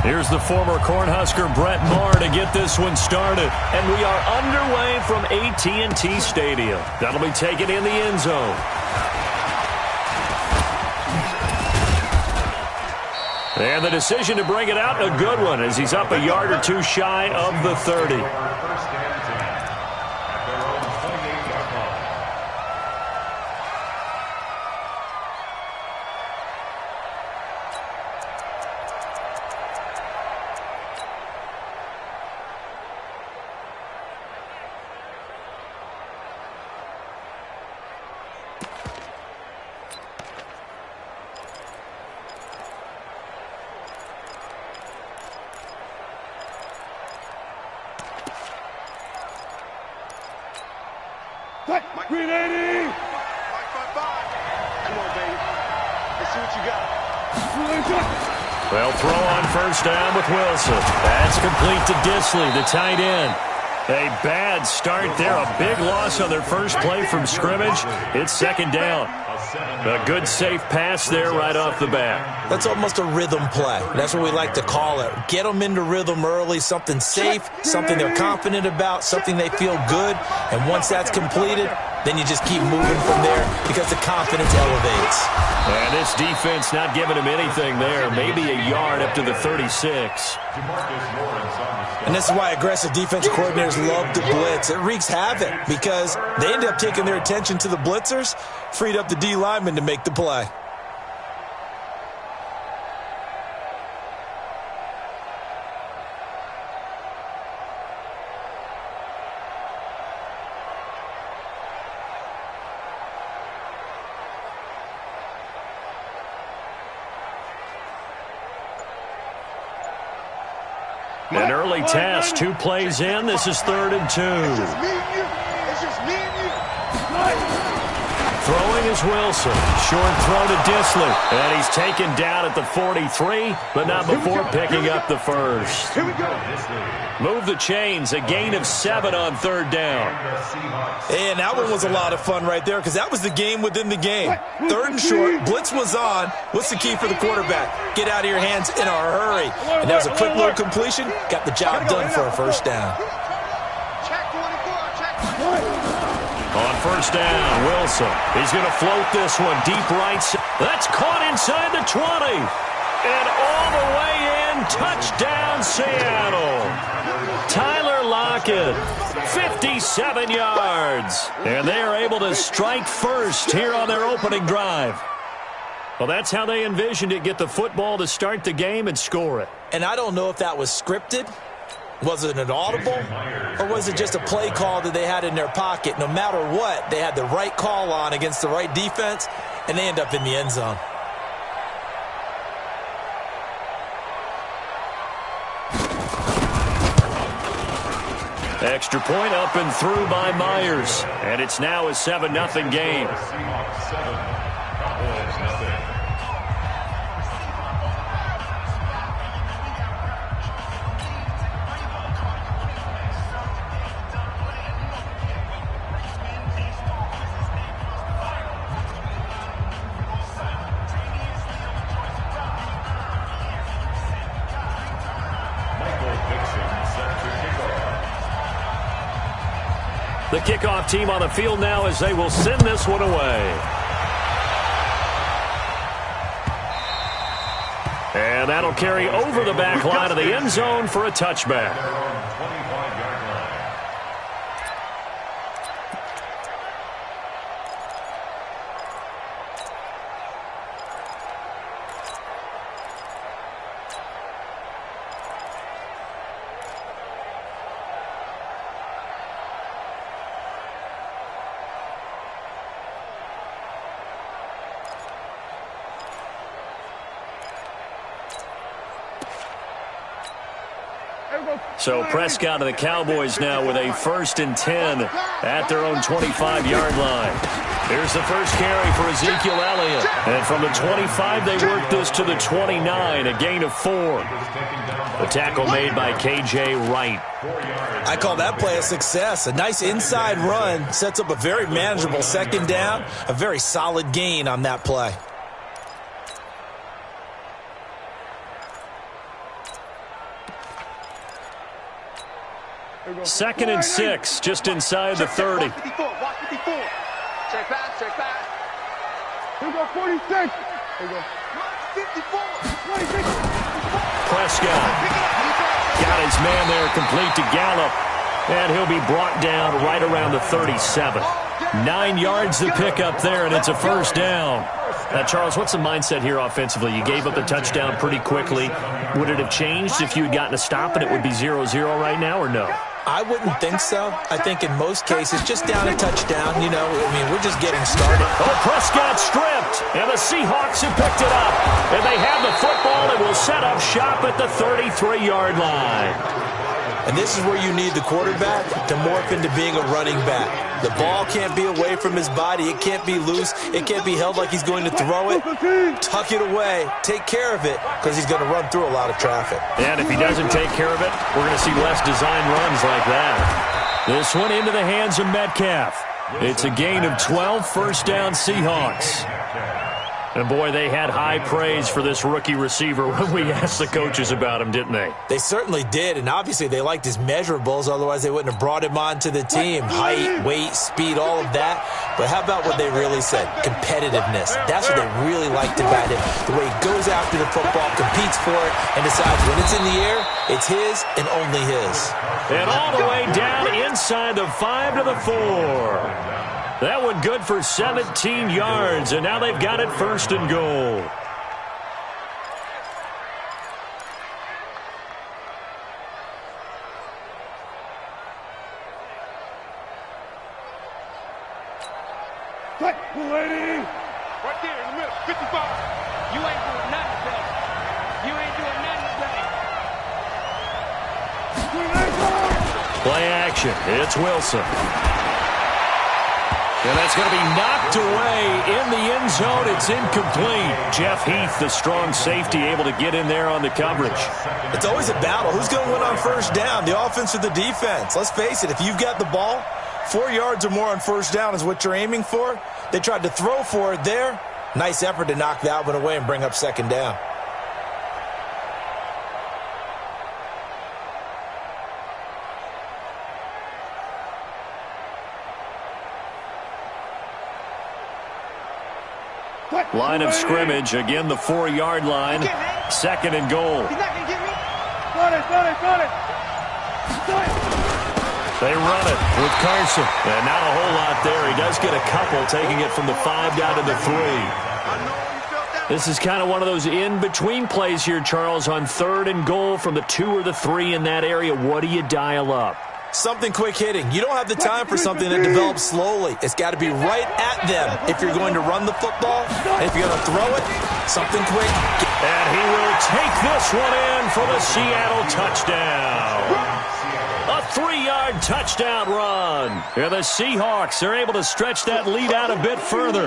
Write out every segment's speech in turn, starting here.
Here's the former Cornhusker Brett Maher to get this one started. And we are underway from AT&T Stadium. That'll be taken in the end zone. And the decision to bring it out, a good one, as he's up a yard or two shy of the 30. Green 80! Come on, baby. Let's see what you got. Well, throw on first down with Wilson. That's complete to Disley, the tight end. A bad start there. A big loss on their first play from scrimmage. It's second down. A good, safe pass there right off the bat. That's almost a rhythm play. That's what we like to call it. Get them into rhythm early, something safe, something they're confident about, something they feel good. And once that's completed, then you just keep moving from there because the confidence elevates. And this defense not giving him anything there. Maybe a yard up to the 36. And this is why aggressive defensive coordinators love to blitz. It wreaks havoc because they end up taking their attention to the blitzers, freed up the D lineman to make the play. An early task, 2 plays in. This is 3rd and 2. It's just me and you. It's just me and you. Throwing is Wilson. Short throw to Disley. And he's taken down at the 43, but not before picking up the first. Here we go. Move the chains. A gain of 7 on 3rd down. And that one was a lot of fun right there because that was the game within the game. 3rd and short. Blitz was on. What's the key for the quarterback? Get out of your hands in a hurry. And that was a quick little completion. Got the job done for a first down. On first down, Wilson. He's going to float this one deep right side. That's caught inside the 20. And all the way in, touchdown Seattle. Tyler Lockett, 57 yards. And they are able to strike first here on their opening drive. Well, that's how they envisioned it. Get the football to start the game and score it. And I don't know if that was scripted. Was it an audible? Or was it just a play call that they had in their pocket? No matter what, they had the right call on against the right defense, and they end up in the end zone. Extra point up and through by Myers. And it's now a 7-0 game. The kickoff team on the field now as they will send this one away. And that'll carry over the back line of the end zone for a touchback. So Prescott and the Cowboys now with a 1st and 10 at their own 25-yard line. Here's the first carry for Ezekiel Elliott. And from the 25, they work this to the 29, a gain of 4. The tackle made by K.J. Wright. I call that play a success. A nice inside run sets up a very manageable second down, a very solid gain on that play. 2nd and 6, just inside the 30. Watch 54. Check pass, check pass. Here we go, 46. Here we go. 54. 26. Prescott got his man there, complete to Gallup. And he'll be brought down right around the 37. 9 yards to pick up there, and it's a first down. Now, Charles, what's the mindset here offensively? You gave up the touchdown pretty quickly. Would it have changed if you had gotten a stop and it would be 0-0 right now, or no? I wouldn't think so. I think in most cases, just down a touchdown, you know, I mean, we're just getting started. Oh, Prescott stripped, and the Seahawks have picked it up. And they have the football and will set up shop at the 33-yard line. And this is where you need the quarterback to morph into being a running back. The ball can't be away from his body. It can't be loose. It can't be held like he's going to throw it. Tuck it away. Take care of it because he's going to run through a lot of traffic. And if he doesn't take care of it, we're going to see less design runs like that. This one into the hands of Metcalf. It's a gain of 12, first down Seahawks. And, boy, they had high praise for this rookie receiver when we asked the coaches about him, didn't they? They certainly did, and obviously they liked his measurables. Otherwise, they wouldn't have brought him onto the team. Height, weight, speed, all of that. But how about what they really said? Competitiveness. That's what they really liked about him. The way he goes after the football, competes for it, and decides when it's in the air, it's his and only his. And all the way down inside the 5 to the 4. That one good for 17 yards, and now they've got it first and goal. Lady. Right there in the middle, 55. You ain't doing nothing today. You ain't doing nothing today. Play action. It's Wilson. And that's going to be knocked away in the end zone. It's incomplete. Jeff Heath, the strong safety, able to get in there on the coverage. It's always a battle. Who's going to win on first down, the offense or the defense? Let's face it, if you've got the ball, 4 yards or more on first down is what you're aiming for. They tried to throw for it there. Nice effort to knock that one away and bring up second down. Line of scrimmage, again the 4-yard line. Second and goal. He's not going to get me. Got it. They run it with Carson. And not a whole lot there. He does get a couple, taking it from the 5 down to the 3. This is kind of one of those in-between plays here, Charles, on 3rd and goal from the 2 or the 3 in that area. What do you dial up? Something quick hitting. You don't have the time for something that develops slowly. It's got to be right at them if you're going to run the football. And if you're going to throw it, something quick. And he will take this one in for the Seattle touchdown. A 3-yard touchdown run. And the Seahawks are able to stretch that lead out a bit further.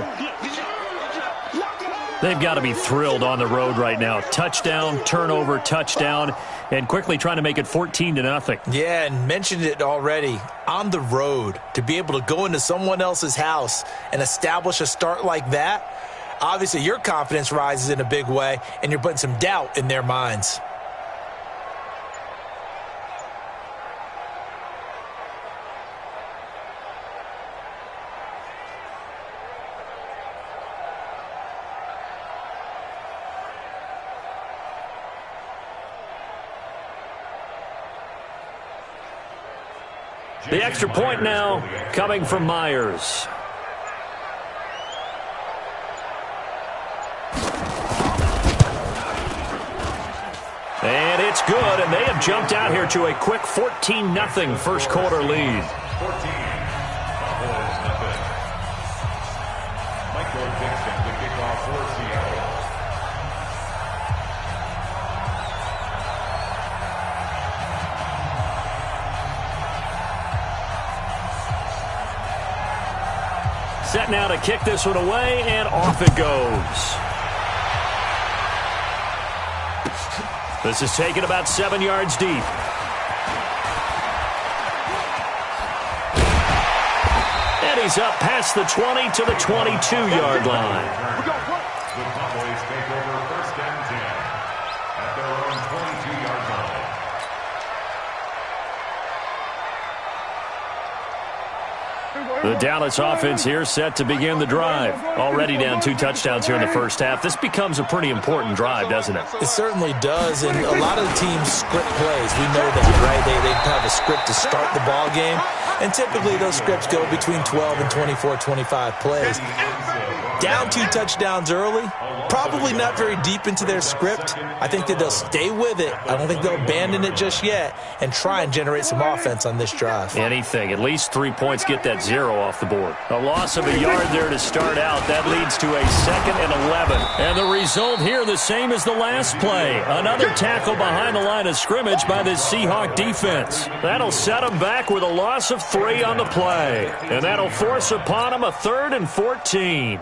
They've got to be thrilled on the road right now. Touchdown, turnover, touchdown, and quickly trying to make it 14-0. Yeah, and mentioned it already. On the road, to be able to go into someone else's house and establish a start like that, obviously your confidence rises in a big way, and you're putting some doubt in their minds. The extra point now coming from Myers. And it's good, and they have jumped out here to a quick 14-0 first quarter lead. Set now to kick this one away, and off it goes. This is taken about 7 yards deep. And he's up past the 20 to the 22-yard line. The Cowboys take over first and 10 at their own 22-yard line. The Dallas offense here set to begin the drive. Already down 2 touchdowns here in the first half. This becomes a pretty important drive, doesn't it? It certainly does, and a lot of the teams script plays. We know that, right? They have a script to start the ball game, and typically those scripts go between 12 and 24, 25 plays. Down 2 touchdowns early, probably not very deep into their script. I think that they'll stay with it. I don't think they'll abandon it just yet and try and generate some offense on this drive. Anything. At least 3 points get that 0 off the board. A loss of a yard there to start out. That leads to a 2nd and 11. And the result here the same as the last play. Another tackle behind the line of scrimmage by this Seahawk defense. That'll set them back with a loss of 3 on the play. And that'll force upon them a 3rd and 14.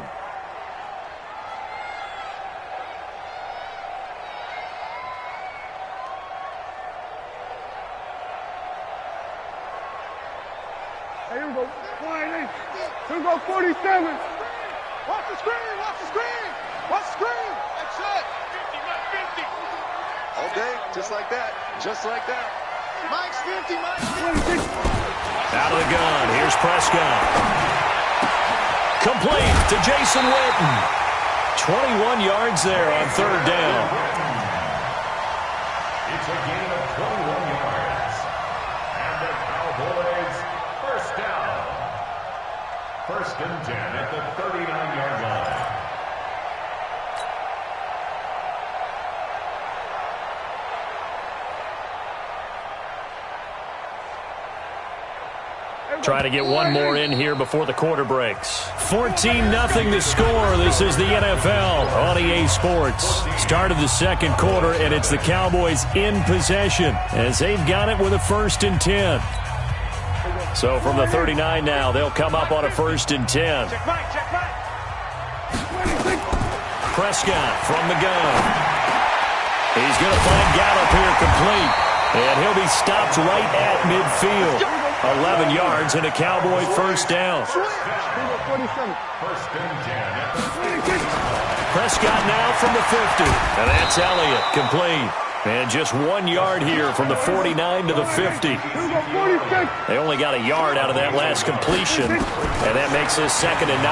Here we go. Here we go, 47. Watch the screen, watch the screen, watch the screen. That's it. 50, 50. All day, just like that, just like that. Mike's 50, Mike's 50. Out of the gun, here's Prescott. Complete to Jason Witten. 21 yards there on 3rd down. It's a gain of 21 yards. And the Cowboys, first down. 1st and 10 at the 39-yard line. Try to get one more in here before the quarter breaks. 14-0 to score. This is the NFL on EA Sports. Start of the 2nd quarter, and it's the Cowboys in possession as they've got it with a 1st and 10. So from the 39 now, they'll come up on a 1st and 10. Check Mike. Prescott from the gun. He's going to find Gallup here complete. And he'll be stopped right at midfield. 11 yards and a Cowboy 1st down. 47. 1st and 10 at the 46. Prescott now from the 50. And that's Elliott complete. And just 1 yard here from the 49 to the 50. Here we go, 46. They only got a yard out of that last completion. And that makes this 2nd and 9.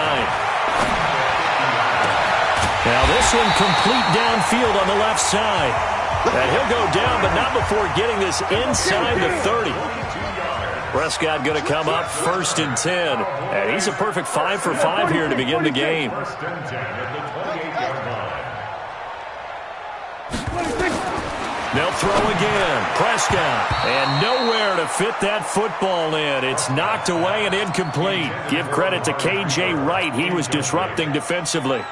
Now this one complete downfield on the left side. And he'll go down, but not before getting this inside the 30. Prescott going to come up 1st and 10. And he's a perfect 5 for 5 here to begin the game. 1st and 10 at the 28-yard line. They'll throw again. Prescott. And nowhere to fit that football in. It's knocked away and incomplete. Give credit to K.J. Wright. He was disrupting defensively.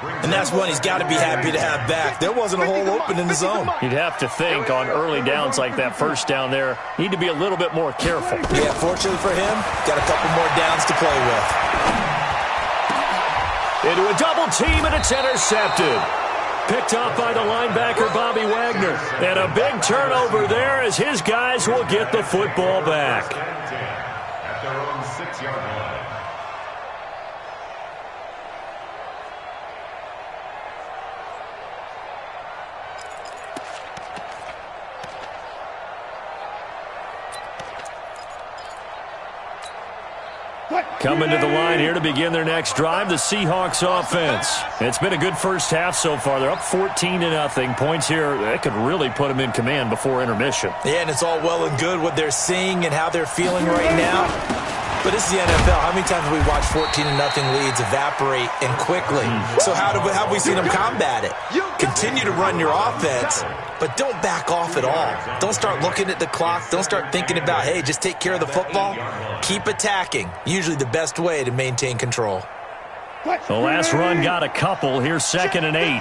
And that's one he's got to be happy to have back. There wasn't a hole open in the zone. You'd have to think on early downs like that 1st down there, need to be a little bit more careful. Yeah, fortunately for him, got a couple more downs to play with. Into a double team, and it's intercepted. Picked off by the linebacker, Bobby Wagner. And a big turnover there as his guys will get the football back. At their own 6-yard line. Coming to the line here to begin their next drive, the Seahawks offense. It's been a good first half so far. They're up 14-0. Points here, that could really put them in command before intermission. Yeah, and it's all well and good what they're seeing and how they're feeling right now. But this is the NFL. How many times have we watched 14-0 leads evaporate and quickly? So how have we seen them combat it? Continue to run your offense, but don't back off at all. Don't start looking at the clock. Don't start thinking about, hey, just take care of the football. Keep attacking. Usually the best way to maintain control. The last run got a couple. Here's 2nd and 8. You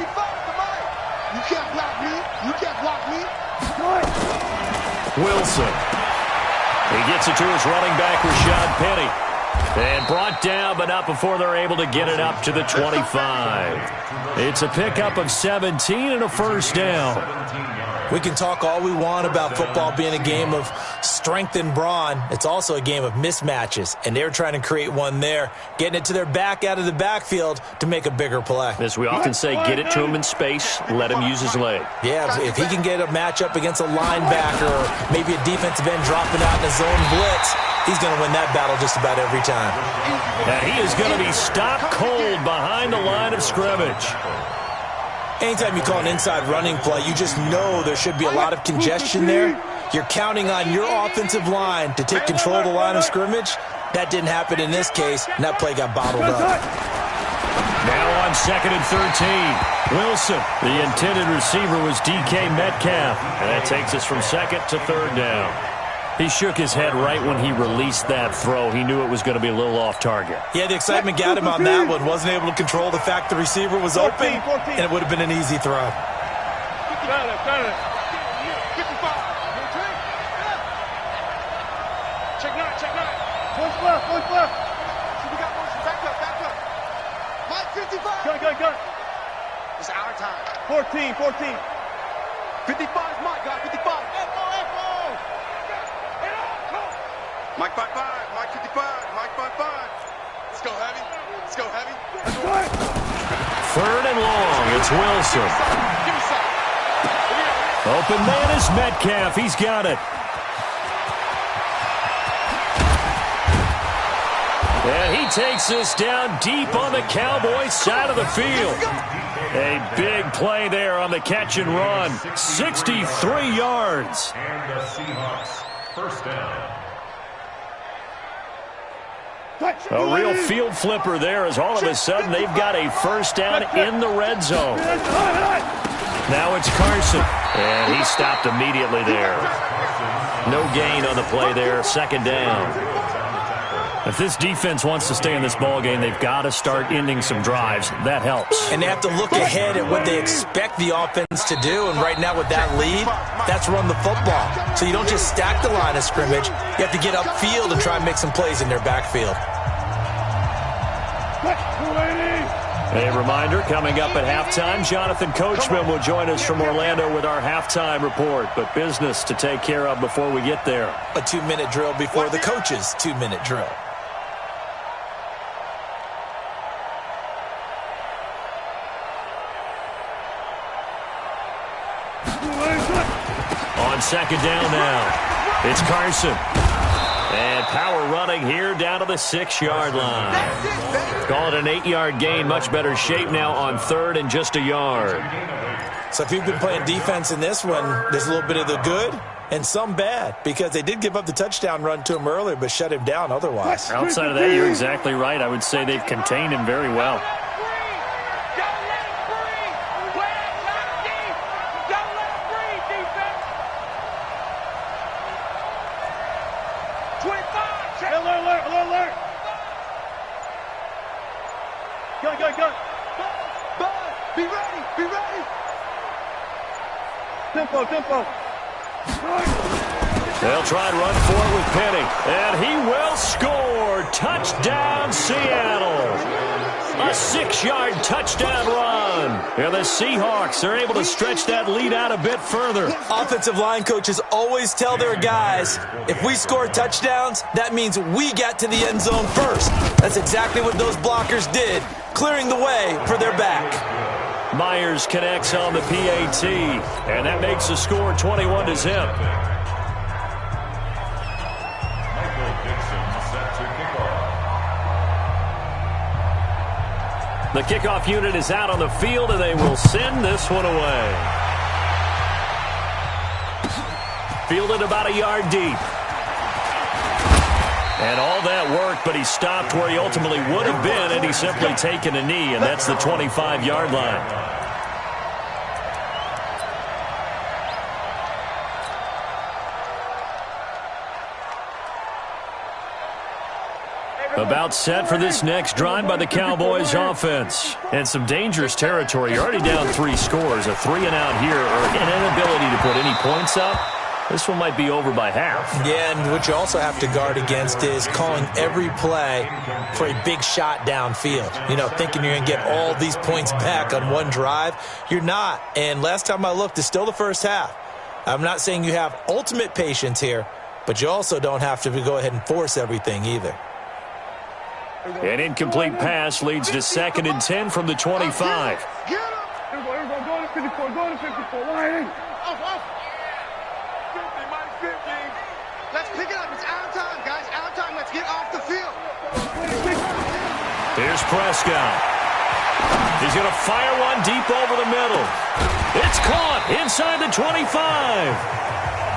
can't block me. You can't block me. Wilson. He gets it to his running back, Rashad Penny. And brought down, but not before they're able to get it up to the 25. It's a pickup of 17 and a 1st down. We can talk all we want about football being a game of strength and brawn. It's also a game of mismatches, and they're trying to create one there, getting it to their back out of the backfield to make a bigger play. As we often say, get it to him in space, let him use his leg. Yeah, if he can get a matchup against a linebacker or maybe a defensive end dropping out in a zone blitz, He's going to win that battle just about every time. And he is going to be stopped cold behind the line of scrimmage. Anytime you call an inside running play, you just know there should be a lot of congestion there. You're counting on your offensive line to take control of the line of scrimmage. That didn't happen in this case, and that play got bottled up. Now on 2nd and 13. Wilson, the intended receiver, was DK Metcalf. And that takes us from 2nd to 3rd down. He shook his head right when he released that throw. He knew it was going to be a little off target. Yeah, the excitement got him on that one. Wasn't able to control the fact the receiver was open, and it would have been an easy throw. Check nine. Points left. We got motion. Back up. Mike, 55. Go. It's our time. 14. 55, Mike, guy, 55. F-O. Mike 55, Mike 55, Mike 55. Let's go heavy. 3rd and long, it's Wilson. Give me some. Open man is Metcalf, he's got it. And he takes us down deep on the Cowboys side of the field. A big play there on the catch and run. 63 yards. And the Seahawks, 1st down. A real field flipper there as all of a sudden they've got a 1st down in the red zone. Now it's Carson. And he stopped immediately there. No gain on the play there. 2nd down. If this defense wants to stay in this ballgame, they've got to start ending some drives. That helps. And they have to look ahead at what they expect the offense to do. And right now with that lead, that's run the football. So you don't just stack the line of scrimmage. You have to get upfield and try and make some plays in their backfield. A reminder, coming up at halftime, Jonathan Coachman will join us from Orlando with our halftime report. But business to take care of before we get there. A 2-minute drill before the coach's 2-minute drill. On 2nd down now, it's Carson. And power running here down to the 6-yard line. Call it an 8-yard gain. Much better shape now on 3rd and just a yard. So if you've been playing defense in this one, there's a little bit of the good and some bad, because they did give up the touchdown run to him earlier but shut him down otherwise. Outside of that, you're exactly right. I would say they've contained him very well. Alert. Go. Be ready. Tempo. They'll try and run for it with Penny. And he will score. Touchdown, Seattle. A 6-yard touchdown run. And the Seahawks are able to stretch that lead out a bit further. Offensive line coaches always tell their guys, if we score touchdowns, that means we got to the end zone first. That's exactly what those blockers did, clearing the way for their back. Myers connects on the PAT, and that makes the score 21-0. The kickoff unit is out on the field, and they will send this one away. Fielded about a yard deep. And all that worked, but he stopped where he ultimately would have been, and he's simply taken a knee, and that's the 25-yard line. About set for this next drive by the Cowboys offense. And some dangerous territory. You're already down 3 scores. A 3-and-out here, or an inability to put any points up. This one might be over by half. Yeah, and what you also have to guard against is calling every play for a big shot downfield. You know, thinking you're going to get all these points back on one drive. You're not. And last time I looked, it's still the first half. I'm not saying you have ultimate patience here, but you also don't have to go ahead and force everything either. An incomplete pass leads to 2nd and 10 from the 25. Here we go. Go to 54. Line. 50, Mike, 50. Let's pick it up. It's our time, guys. Our time. Let's get off the field. Here's Prescott. He's going to fire one deep over the middle. It's caught inside the 25.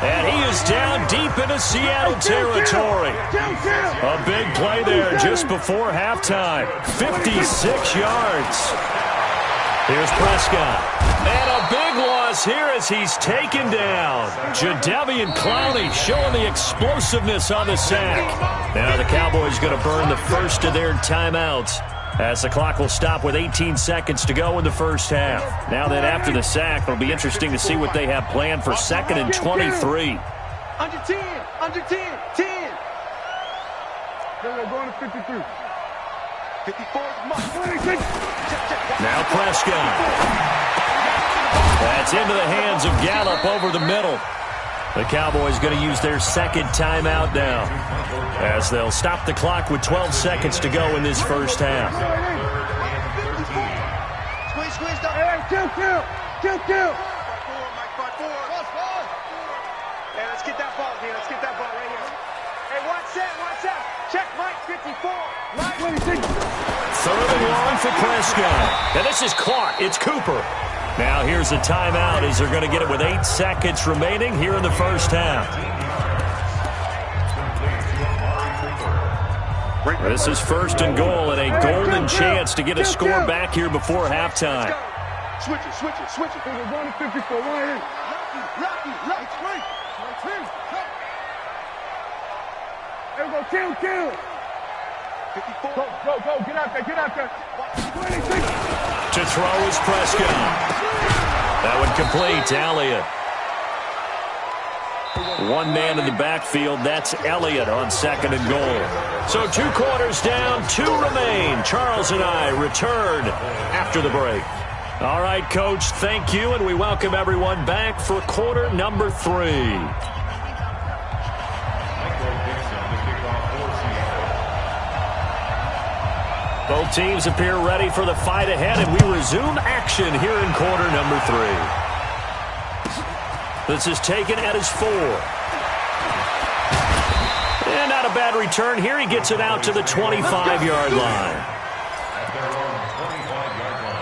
And he is down deep into Seattle territory. A big play there just before halftime. 56 yards. Here's Prescott. And a big loss here as he's taken down. Jadeveon Clowney showing the explosiveness on the sack. Now the Cowboys going to burn the first of their timeouts, as the clock will stop with 18 seconds to go in the first half. Now that after the sack, it'll be interesting to see what they have planned for 2nd and 23. Under 10, under 10, 10. They're going to 53. 54 is much. Now Prescott. That's into the hands of Gallup over the middle. The Cowboys going to use their second timeout now, as they'll stop the clock with 12 seconds to go in this first half. Squeeze, squeeze, double. Hey, kill. Hey, let's get that ball here. Let's get that ball right here. Hey, watch out. Check Mike, 54. Mike, 26. 3rd and long for Prescott. And this is caught. It's Cooper. Now here's a timeout as they're going to get it with 8 seconds remaining here in the first half. This is 1st and goal and a golden chance to get a score back here before halftime. switch it. They're going to 54. Rocky, wait. There we go, kill. 54. Go, get out there. 26. To throw is Prescott. That would complete Elliott. One man in the backfield, that's Elliott on 2nd and goal. So 2 quarters down, 2 remain. Charles and I return after the break. All right, Coach, thank you, and we welcome everyone back for quarter number 3. Both teams appear ready for the fight ahead, and we resume action here in quarter number 3. This is taken at his 4. And not a bad return here. He gets it out to the 25-yard line. At their own 25-yard line.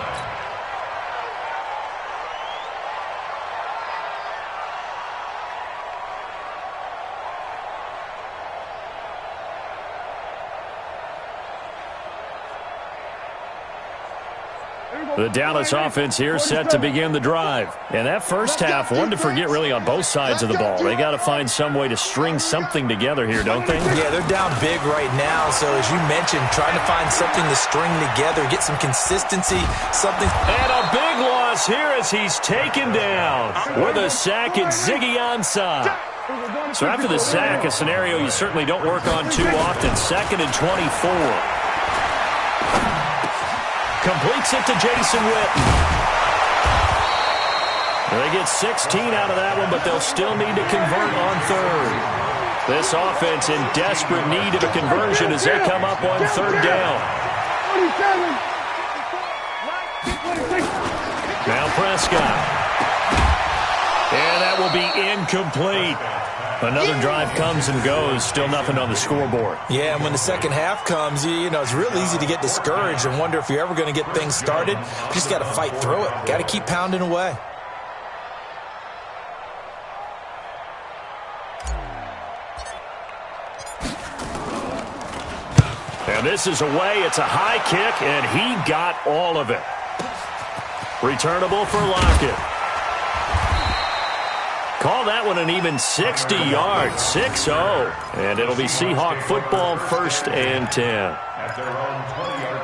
The Dallas offense here set to begin the drive. And that first half, one to forget really on both sides of the ball. They got to find some way to string something together here, don't they? Yeah, they're down big right now. So as you mentioned, trying to find something to string together, get some consistency, something. And a big loss here as he's taken down with a sack at Ziggy Ansah. So after the sack, a scenario you certainly don't work on too often. 2nd and 24. Completes it to Jason Witten. They get 16 out of that one, but they'll still need to convert on 3rd. This offense in desperate need of a conversion as they come up on 3rd down. 27. Now Prescott. And that will be incomplete. Another drive comes and goes, still nothing on the scoreboard. Yeah, and when the second half comes, you know, it's real easy to get discouraged and wonder if you're ever going to get things started. You just got to fight through it. Got to keep pounding away. And this is away. It's a high kick, and he got all of it. Returnable for Lockett. Call that one an even 60 yards, 6-0. And it'll be Seahawk football, 1st and 10. At their own 20-yard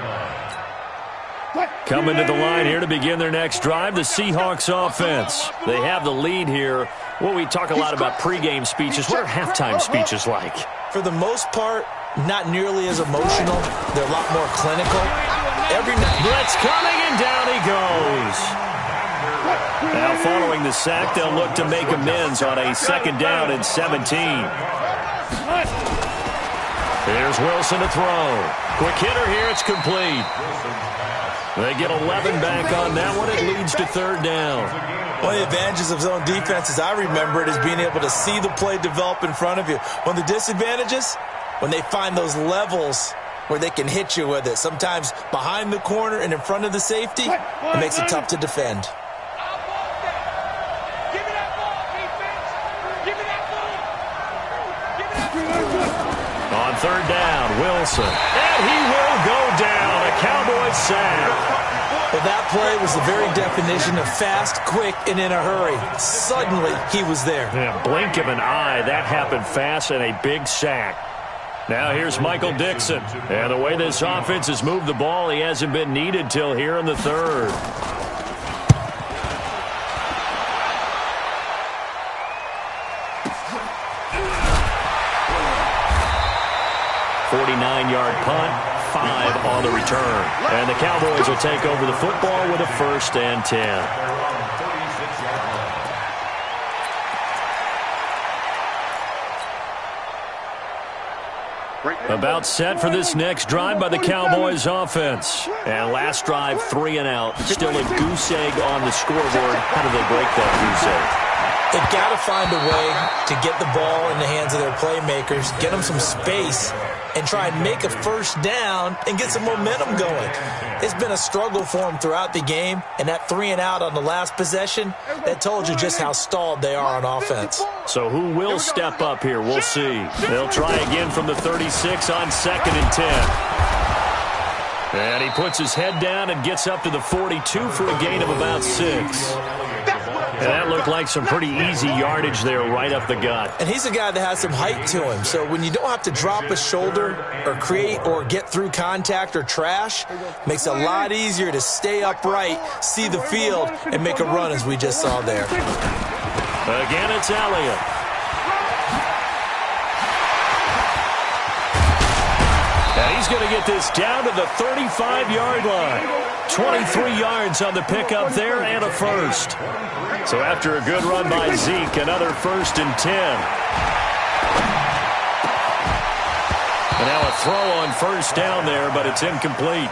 line. Coming to the line here to begin their next drive, the Seahawks offense. They have the lead here. Well, we talk a lot about pregame speeches. What are halftime speeches like? For the most part, not nearly as emotional. They're a lot more clinical. Blitz coming, and down he goes. Now following the sack, they'll look to make amends on a 2nd down and 17. Here's Wilson to throw. Quick hitter here, it's complete. They get 11 back on that one. It leads to 3rd down. One of the advantages of zone defense, as I remember it, is being able to see the play develop in front of you. One of the disadvantages, when they find those levels where they can hit you with it. Sometimes behind the corner and in front of the safety, it makes it tough to defend. On third down, Wilson. And he will go down. A Cowboys sack. Well, that play was the very definition of fast, quick, and in a hurry. Suddenly, he was there. Yeah, blink of an eye. That happened fast and a big sack. Now here's Michael Dixon. And the way this offense has moved the ball, he hasn't been needed till here in the third. 49-yard punt, 5 on the return. And the Cowboys will take over the football with a 1st and 10. About set for this next drive by the Cowboys offense. And last drive, 3 and out. Still a goose egg on the scoreboard. How do they break that goose egg? They've got to find a way to get the ball in the hands of their playmakers, get them some space, and try and make a first down and get some momentum going. It's been a struggle for them throughout the game, and that 3 and out on the last possession, that told you just how stalled they are on offense. So who will step up here? We'll see. They'll try again from the 36 on 2nd and 10. And he puts his head down and gets up to the 42 for a gain of about 6. And that looked like some pretty easy yardage there right up the gut. And he's a guy that has some height to him. So when you don't have to drop a shoulder or create or get through contact or trash, makes it a lot easier to stay upright, see the field, and make a run as we just saw there. Again, it's Elliott. And he's going to get this down to the 35-yard line. 23 yards on the pickup there and a 1st. So after a good run by Zeke, another 1st and 10. And now a throw on 1st down there, but it's incomplete.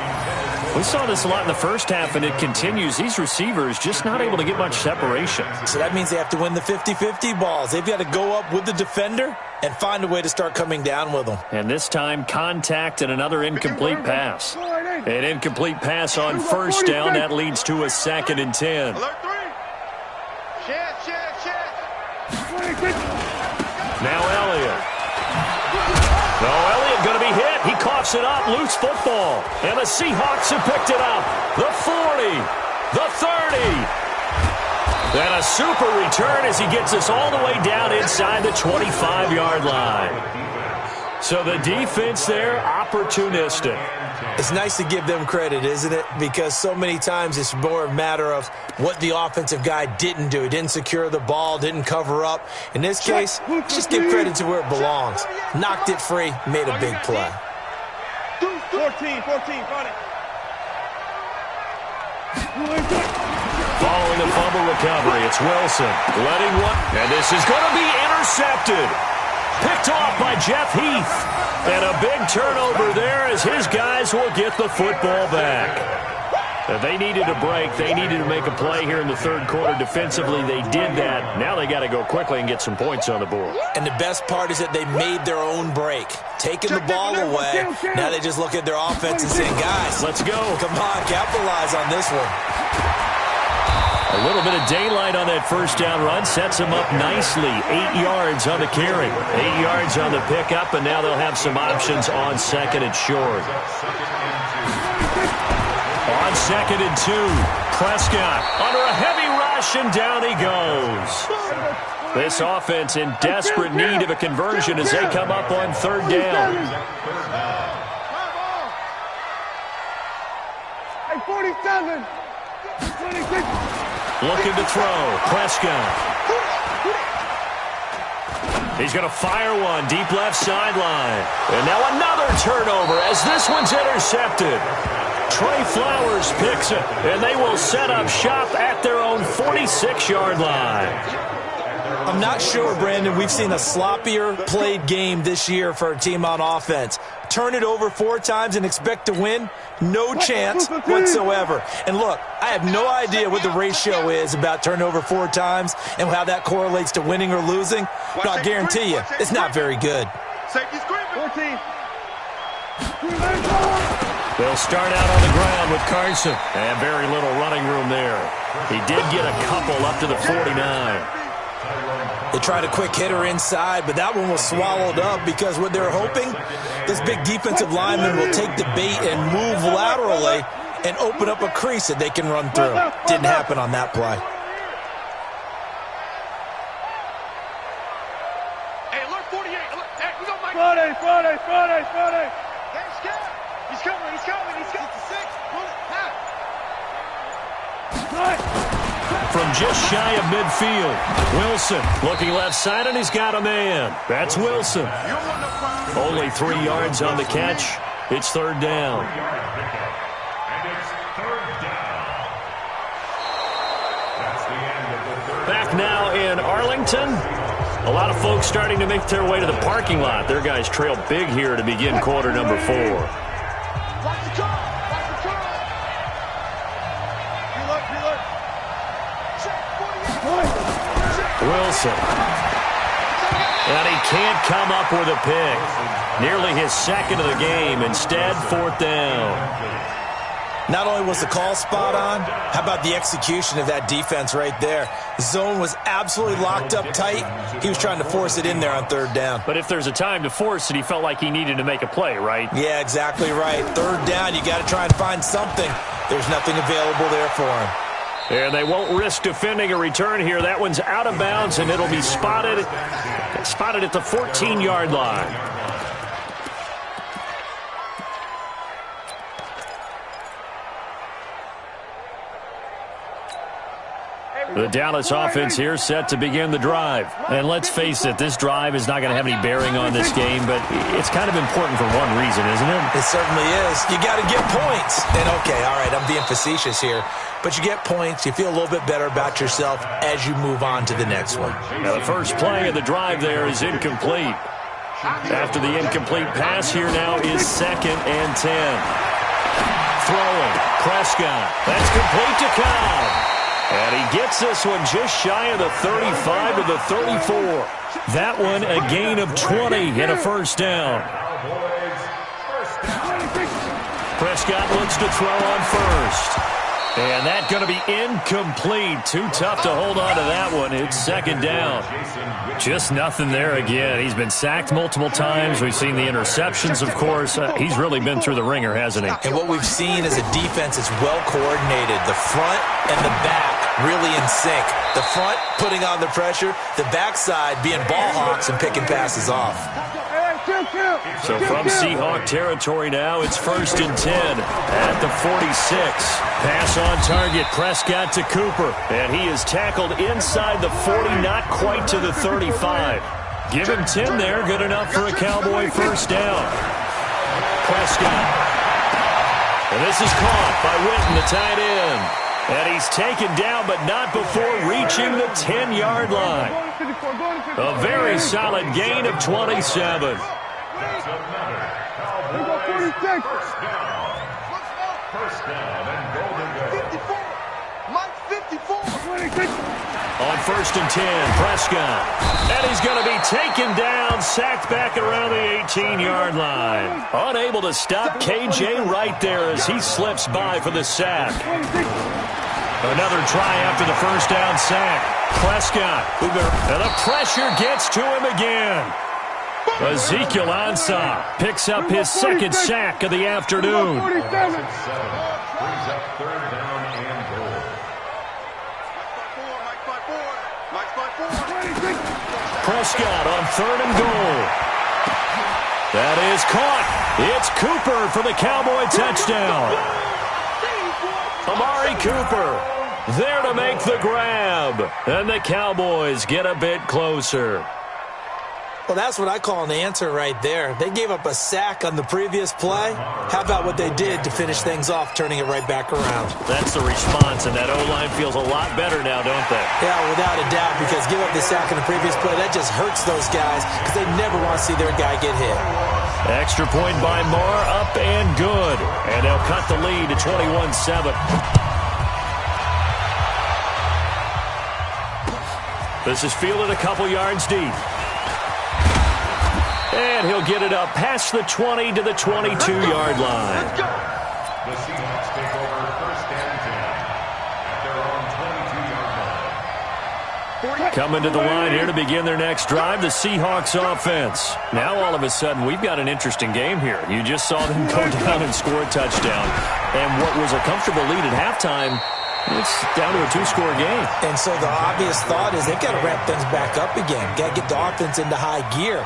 We saw this a lot in the first half, and it continues. These receivers just not able to get much separation. So that means they have to win the 50-50 balls. They've got to go up with the defender and find a way to start coming down with them. And this time, contact and another incomplete pass. An incomplete pass on 1st down. That leads to a 2nd and 10. Now Elliott. No, Elliott going to be hit. He coughs it up. Loose football. And the Seahawks have picked it up. The 40. The 30. And a super return as he gets us all the way down inside the 25-yard line. So the defense there, opportunistic. It's nice to give them credit, isn't it? Because so many times it's more a matter of what the offensive guy didn't do. He didn't secure the ball, didn't cover up. In this case, just give credit to where it belongs. Knocked it free, made a big play. 14, got it. Following the fumble recovery, it's Wilson. Letting one. And this is going to be intercepted. Picked off by Jeff Heath. And a big turnover there as his guys will get the football back. They needed a break. They needed to make a play here in the third quarter defensively. They did that. Now they got to go quickly and get some points on the board. And the best part is that they made their own break. Taking the ball away. Now they just look at their offense and saying, guys, let's go. Come on, capitalize on this one. A little bit of daylight on that first down run sets them up nicely. 8 yards on the carry, 8 yards on the pickup, and now they'll have some options on 2nd and short. On 2nd and 2, Prescott under a heavy rush, and down he goes. This offense in desperate need of a conversion as they come up on 3rd down. Hey, 47. 26. Looking to throw. Prescott. He's going to fire one deep left sideline. And now another turnover as this one's intercepted. Trey Flowers picks it, and they will set up shop at their own 46-yard line. I'm not sure, Brandon, we've seen a sloppier played game this year for a team on offense. Turn it over 4 times and expect to win? No chance whatsoever. And look, I have no idea what the ratio is about turnover 4 times and how that correlates to winning or losing, but I'll guarantee you, it's not very good. Safety screen. 14. They'll start out on the ground with Carson. And very little running room there. He did get a couple up to the 49. They tried a quick hitter inside, but that one was swallowed up because what they're hoping, this big defensive lineman will take the bait and move laterally and open up a crease that they can run through. Didn't happen on that play. Hey, alert 48. Alert. Hey, we got Mike. Friday. He's coming. He's coming. 56. Pull it. Half. From just shy of midfield, Wilson looking left side, and he's got a man. That's Wilson. Only 3 yards on the catch. It's third down. And it's third down. That's the end of the third. Back now in Arlington. A lot of folks starting to make their way to the parking lot. Their guys trail big here to begin quarter number 4. Watch the car. Reload. Check 48. Wilson. And he can't come up with a pick. Nearly his second of the game. Instead, fourth down. Not only was the call spot on, how about the execution of that defense right there? The zone was absolutely locked up tight. He was trying to force it in there on third down. But if there's a time to force it, he felt like he needed to make a play, right? Yeah, exactly right. Third down, you got to try and find something. There's nothing available there for him. And they won't risk defending a return here. That one's out of bounds, and it'll be spotted at the 14-yard line. The Dallas offense here set to begin the drive. And let's face it, this drive is not going to have any bearing on this game, but it's kind of important for one reason, isn't it? It certainly is. You got to get points. And okay, all right, I'm being facetious here. But you get points, you feel a little bit better about yourself as you move on to the next one. Now the first play of the drive there is incomplete. After the incomplete pass, here now is 2nd and 10. Throwing, Prescott. That's complete to Cobb. And he gets this one just shy of the 35 to the 34. That one a gain of 20 and a first down. Prescott looks to throw on first. And that's going to be incomplete. Too tough to hold on to that one. It's second down. Just nothing there again. He's been sacked multiple times. We've seen the interceptions, of course. He's really been through the ringer, hasn't he? And what we've seen is a defense that's well coordinated. The front and the back really in sync. The front putting on the pressure. The backside being ball hawks and picking passes off. So from Seahawk territory now, it's 1st and 10 at the 46. Pass on target, Prescott to Cooper. And he is tackled inside the 40, not quite to the 35. Give him 10 there, good enough for a Cowboy first down. Prescott. And this is caught by Witten, the tight end. And he's taken down, but not before reaching the 10-yard line. A very solid gain of 27. That's another Cowboys first down and goal to go. 54. Mike 54. On 1st and 10, Prescott. And he's going to be taken down, sacked back around the 18-yard line. Unable to stop KJ right there as he slips by for the sack. Another try after the first down sack. Prescott. And the pressure gets to him again. Ezekiel Ansah picks up his second sack of the afternoon. Brings up third down and goal. Prescott on 3rd and goal. That is caught. It's Cooper for the Cowboy touchdown. Amari Cooper there to make the grab. And the Cowboys get a bit closer. Well, that's what I call an answer right there. They gave up a sack on the previous play. How about what they did to finish things off, turning it right back around? That's the response, and that O-line feels a lot better now, don't they? Yeah, without a doubt, because give up the sack on the previous play, that just hurts those guys because they never want to see their guy get hit. Extra point by Marr, up and good. And they'll cut the lead to 21-7. This is fielded a couple yards deep. And he'll get it up past the 20 to the 22-yard line. The Seahawks take over first and 10 at their own 22-yard line. Coming to the line here to begin their next drive, the Seahawks offense. Now all of a sudden we've got an interesting game here. You just saw them go down and score a touchdown. And what was a comfortable lead at halftime, it's down to a two-score game. And so the obvious thought is they've got to ramp things back up again. Got to get the offense into high gear.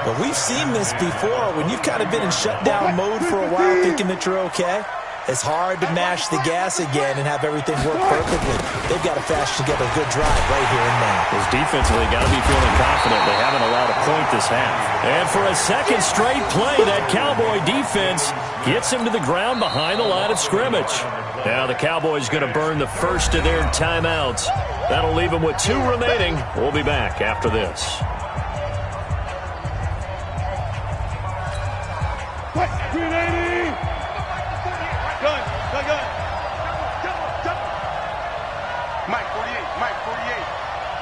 But we've seen this before. When you've kind of been in shutdown mode for a while thinking that you're okay, it's hard to mash the gas again and have everything work perfectly. They've got to fashion together a good drive right here and now. Because defensively, got to be feeling confident. They haven't allowed a point this half. And for a second straight play, that Cowboy defense gets him to the ground behind the line of scrimmage. Now the Cowboys going to burn the first of their timeouts. That'll leave them with 2 remaining. We'll be back after this. Mike 48, Mike 48.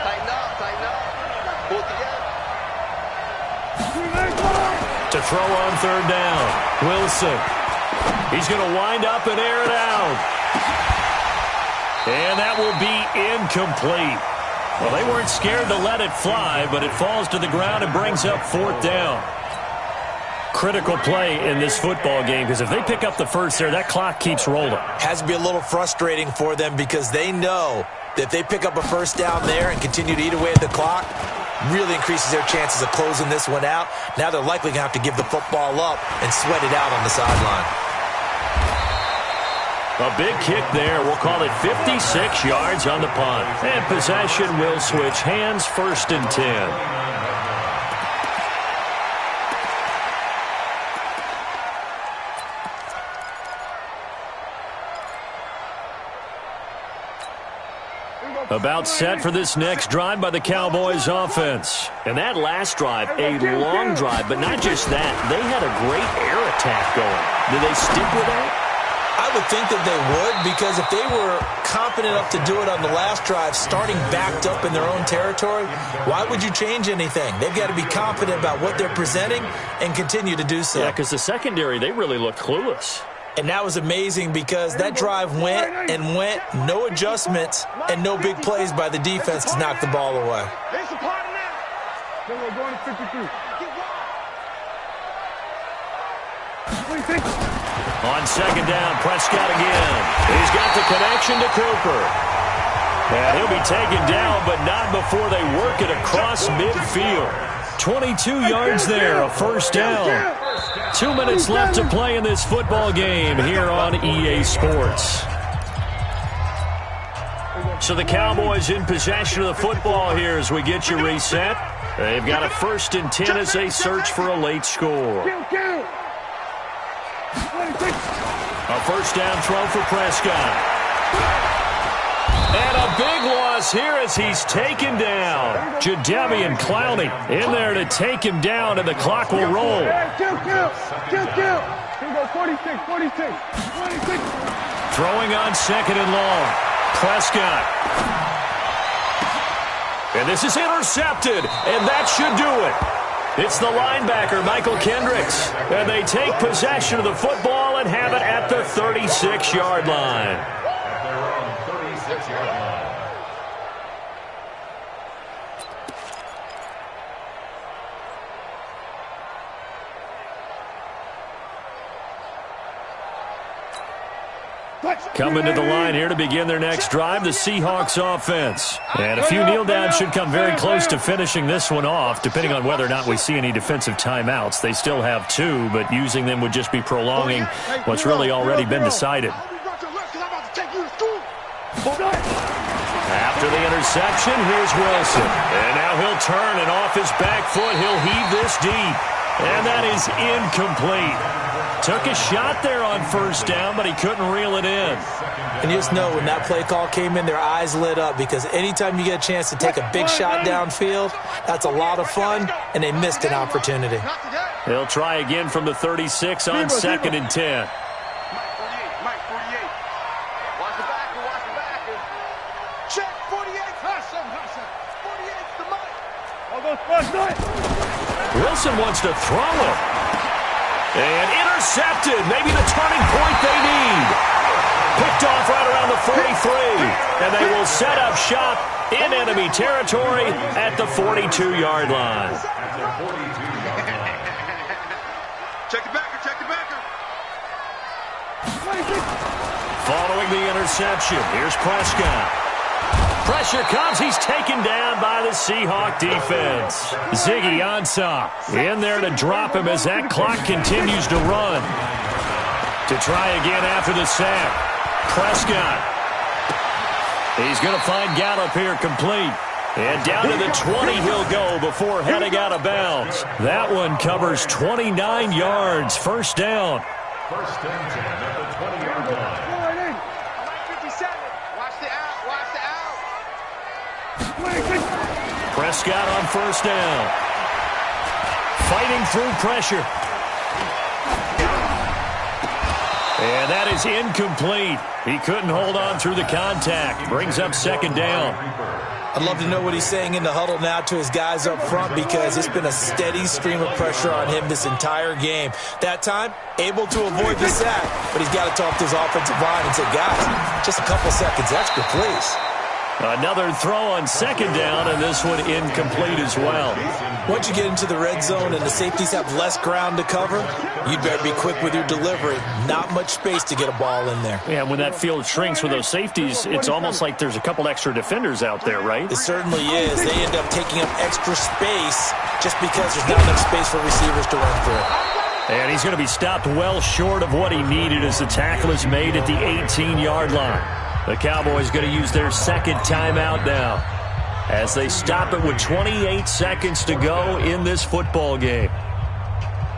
Tighten up, tighten up. Pull together. To throw on third down, Wilson. He's going to wind up and air it out. And that will be incomplete. Well, they weren't scared to let it fly, but it falls to the ground and brings up 4th down. Critical play in this football game, because if they pick up the first there, that clock keeps rolling. Has to be a little frustrating for them because they know that if they pick up a first down there and continue to eat away at the clock, really increases their chances of closing this one out. Now they're likely going to have to give the football up and sweat it out on the sideline. A big kick there. We'll call it 56 yards on the punt. And possession will switch hands, 1st and 10. About set for this next drive by the Cowboys offense. And that last drive, a long drive, but not just that. They had a great air attack going. Do they stick with that? I would think that they would, because if they were confident enough to do it on the last drive, starting backed up in their own territory, why would you change anything? They've got to be confident about what they're presenting and continue to do so. Yeah, because the secondary, they really looked clueless. And that was amazing because that drive went and went, no adjustments and no big plays by the defense to knock the ball away. There's a party now. Then we're going to 53. On second down, Prescott again. He's got the connection to Cooper. And he'll be taken down, but not before they work it across midfield. 22 yards there, a 1st down. 2 minutes left to play in this football game here on EA Sports. So the Cowboys in possession of the football here as we get you reset. They've got a 1st and 10 as they search for a late score. A 1st down throw for Prescott. And a big loss here as he's taken down. Jadeveon Clowney in there to take him down, and the clock will roll. Here goes 46. Throwing on 2nd and long. Prescott. And this is intercepted, and that should do it. It's the linebacker, Michael Kendricks. And they take possession of the football and have it at the 36-yard line. At their own 36-yard line. Coming to the line here to begin their next drive, the Seahawks offense. And a few kneel downs should come very close to finishing this one off, depending on whether or not we see any defensive timeouts. They still have 2, but using them would just be prolonging what's really already been decided. After the interception, here's Wilson. And now he'll turn, and off his back foot, he'll heave this deep. And that is incomplete. Took a shot there on 1st down, but he couldn't reel it in. And you just know when that play call came in, their eyes lit up, because anytime you get a chance to take a big shot downfield, that's a lot of fun, and they missed an opportunity. He'll try again from the 36 on 2nd and 10. Mike 48. Watch the back. Check 48. 48's the Mike. All goes first. Wilson wants to throw it. And intercepted. Maybe the turning point they need. Picked off right around the 43. And they will set up shop in enemy territory at the 42-yard line. Check the backer, check the backer. Following the interception, here's Prescott. Pressure comes. He's taken down by the Seahawk defense. Ziggy Ansah in there to drop him as that clock continues to run. To try again after the sack. Prescott. He's going to find Gallup here complete. And down to the 20 he'll go before heading out of bounds. That one covers 29 yards. First down. First and 10 at the 20-yard line. 57. Watch the out, watch the out. Prescott on first down. Fighting through pressure. And that is incomplete. He couldn't hold on through the contact. Brings up second down. I'd love to know what he's saying in the huddle now to his guys up front, because it's been a steady stream of pressure on him this entire game. That time, able to avoid the sack, but he's got to talk to his offensive line and say, guys, just a couple seconds extra, please. Another throw on second down, and this one incomplete as well. Once you get into the red zone and the safeties have less ground to cover, you'd better be quick with your delivery. Not much space to get a ball in there. Yeah, when that field shrinks with those safeties, it's almost like there's a couple extra defenders out there, right? It certainly is. They end up taking up extra space just because there's not enough space for receivers to run through. And he's going to be stopped well short of what he needed as the tackle is made at the 18-yard line. The Cowboys going to use their second timeout now as they stop it with 28 seconds to go in this football game.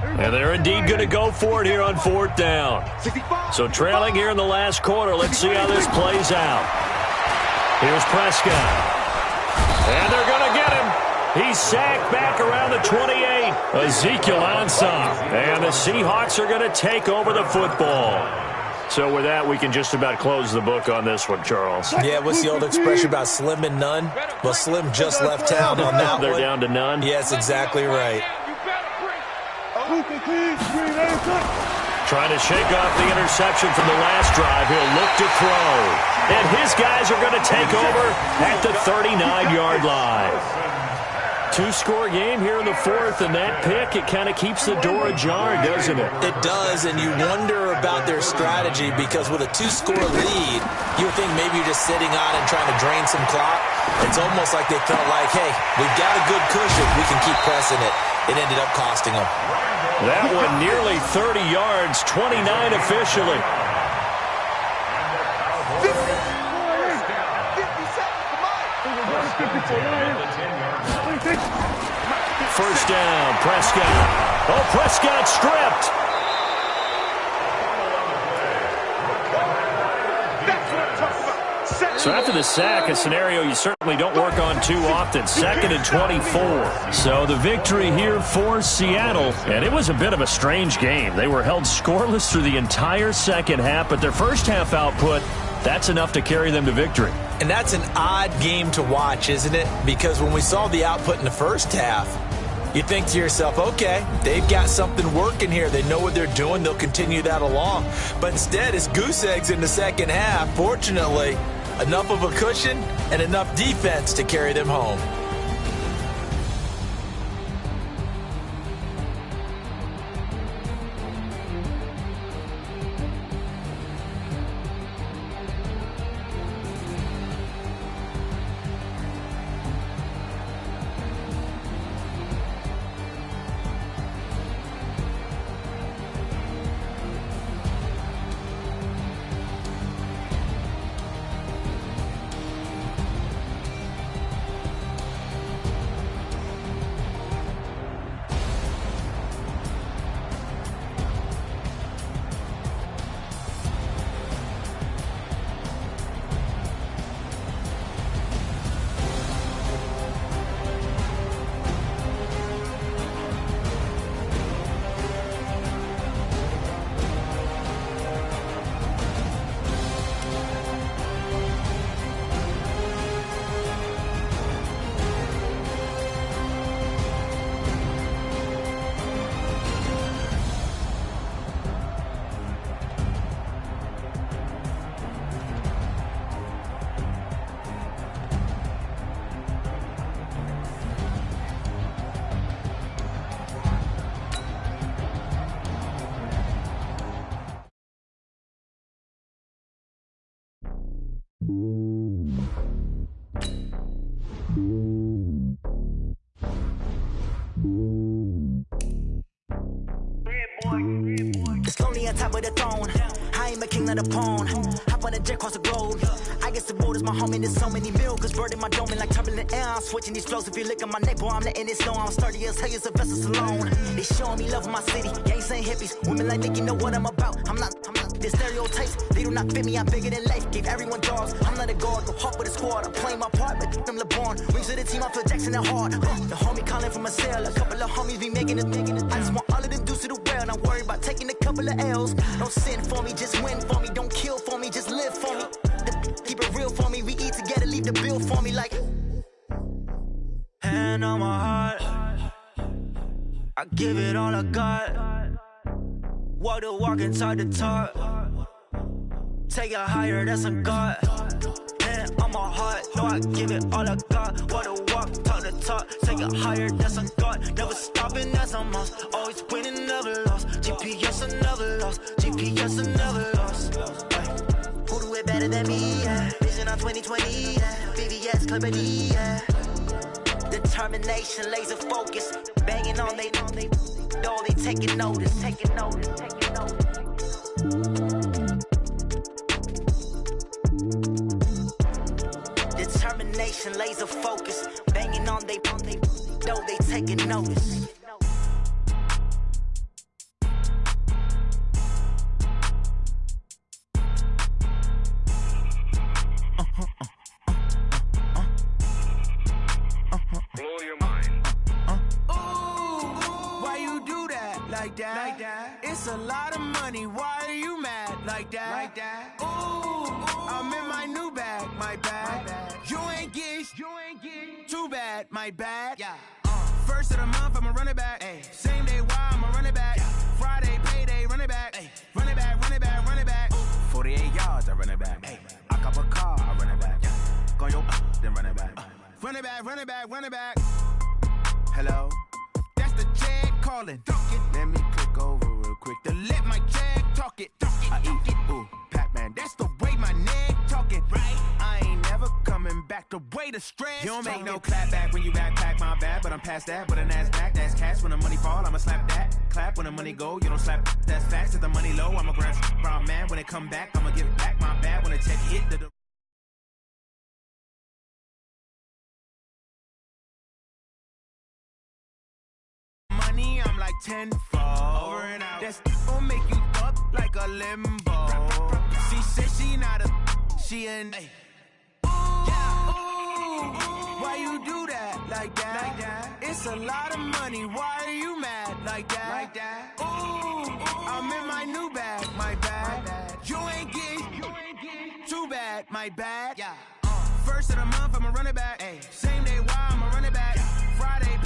And they're indeed going to go for it here on fourth down. So trailing here in the last quarter, let's see how this plays out. Here's Prescott. And they're going to get him. He's sacked back around the 28. Ezekiel Ansah. And the Seahawks are going to take over the football. So with that, we can just about close the book on this one, Charles. Yeah, what's the old expression about slim and none? Well, Slim just left town on that one. They're down to none? Yes, exactly right. Trying to shake off the interception from the last drive. He'll look to throw. And his guys are going to take over at the 39-yard line. Two-score game here in the fourth, and that pick, it kind of keeps the door ajar, doesn't it? It does, and you wonder about their strategy, because with a two-score lead, you would think maybe you're just sitting on and trying to drain some clock. It's almost like they felt like, hey, we've got a good cushion. We can keep pressing it. It ended up costing them. That one nearly 30 yards, 29 officially. First down, Prescott. Oh, Prescott stripped. So after the sack, a scenario you certainly don't work on too often. 2nd and 24. So the victory here for Seattle. And it was a bit of a strange game. They were held scoreless through the entire second half, but their first half output, that's enough to carry them to victory. And that's an odd game to watch, isn't it? Because when we saw the output in the first half, you think to yourself, okay, they've got something working here. They know what they're doing. They'll continue that along. But instead, it's goose eggs in the second half. Fortunately, enough of a cushion and enough defense to carry them home. It's lonely on top of the throne. I ain't a king of the pawn. Hop on a jet across the globe. I guess the road is my home and there's so many milkers birding my dome like turbulent air. I'm switching these flows. If you look at my neck, boy, I'm letting it snow. I'm sturdy as hell, a vessel alone. They showing me love in my city. Gangs ain't hippies. Women like Nicky know what I'm about. I'm not the stereotypes. They do not fit me. I'm bigger than life. Gave everyone dogs. I'm not a guard. Go hop with a squad. I'm playing my part, but them LeBron. Rings to the team. I feel Jackson and hard. The homie calling from a cell. A couple of homies be making it. I just want all of them dudes to the well. Not worry about taking a couple of L's. Don't sin for me, just win for me. Don't kill for me, just live for me. Keep it real for me. We eat together, leave the bill for me like. Hand on my heart, I give it all I got. Walk the walk inside the talk. Take it higher, that's a God. Hand on my heart, no, I give it all I got. Walk the walk, talk the talk. Take it higher, that's a God. Never stopping, that's a must. Always winning, never lost. GPS, I never lost. GPS, I never lost. Who do it better than me? Yeah. Vision on 2020. Yeah. VVS, Clippity. Yeah. Determination, laser focus. Banging on they though they taking notice. Taking notice. Taking notice. Determination, laser focus. Banging on they though they taking notice. Blow your mind. Why you do that like that? It's a lot of money. Why are you mad like that? Ooh, I'm in my new bag, my bad. You ain't get too bad, my bad. Yeah. First of the month, I'ma run it back. Ay. Same day, why I'ma run it back. Yeah. Friday, payday, run it back. Ay. Run it back, run it back, run it back. 48 yards, I run it back. Ay. I cop a car, I run it back. Yeah. Go yo, then run it back. Run it back, run it back, run it back. Hello? That's the Jag calling. Let me click over real quick to let my Jag talk it. I eat it, ooh, Pac-Man. That's the way my neck talking. Right? I ain't never coming back the way the stress. You don't make no clap back when you backpack, my bad. But I'm past that, with an ass back. That's cash when the money fall, I'ma slap that. Clap when the money go, you don't slap. That's facts. If the money low, I'ma grab brown man. When it come back, I'ma give back my bad. When the check hit, the I'm like 10-fold. Over and out. That's gon' make you up like a limbo. She said she not a, she an. Why you do that like that? It's a lot of money. Why are you mad like that? Ooh, I'm in my new bag, my bad. You ain't get too bad, my bad. Yeah. First of the month, I'ma run it back. Ay. Same day, why I'ma run it back. Friday.